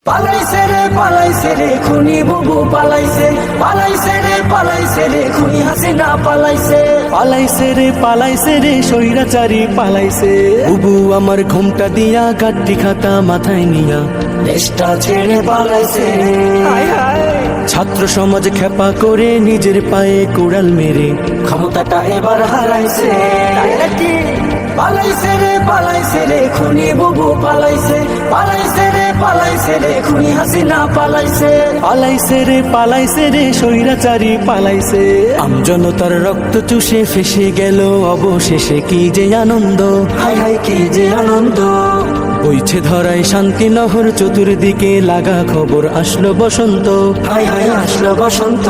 পালাইছে রে খুনি বুবু পালাইছে রে খুনি হাসিনা পালাইছে রে স্বৈরাচারী পালাইছে। বুবু আমার ঘুমটা দিয়া গাড্ডি খাতা মাথায় নিয়া দেশটা ছেড়ে পালাইছে। ছাত্র সমাজ খেপা করে নিজের পায়ে কুড়াল মেরে ক্ষমতাটা এবার হারাইছে। পালাইছে রে খুনি বুবু পালাইছে রে খুনি হাসিনা পালাইছে রে স্বৈরাচারী পালাইছে। আমজনতার রক্ত চুষে ফেসে গেল অবশেষে কি যে আনন্দ, হায় হায় কি যে আনন্দ। বইছে ধরায় শান্তি নহর চতুর্দিকে লাগা খবর আসলো বসন্ত, হায় হায় আসলো বসন্ত।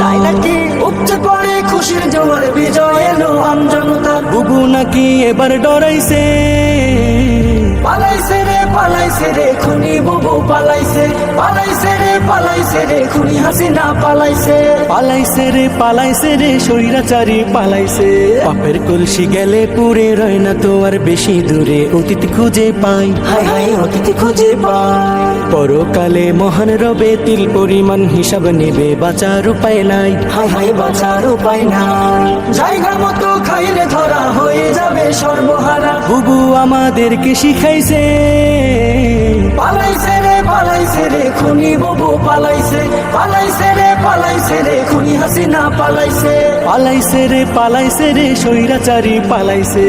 উপচে পড়ে খুশির জোয়ার বিজয় এলো আমজনতার। বুবু নাকি এবার ডরাইছে। পালাইছে রে খুনি বুবু পালাইছে রে খুনি হাসিনা পালাইছে রে স্বৈরাচারী পালাইছে। পাপের কলসি গেলে পুরে রয় না তো আর বেশি দূরে, অতীত খুঁজে পাই, হায় হায় অতীত খুঁজে পাই। পরকালে মহান রবে তিল পরিমাণ হিসাব নেবে, বাঁচার উপায় নাই, হায় হায় বাঁচার উপায় নাই। জায়গা মতো খাইলে ধরা হয়ে যাবে সর্বহারা। বুবু আমাদেরকে শিখাইছে। পালাইছে রে খুনি বুবু পালাইছে রে খুনি হাসিনা পালাইছে রে স্বৈরাচারী পালাইছে।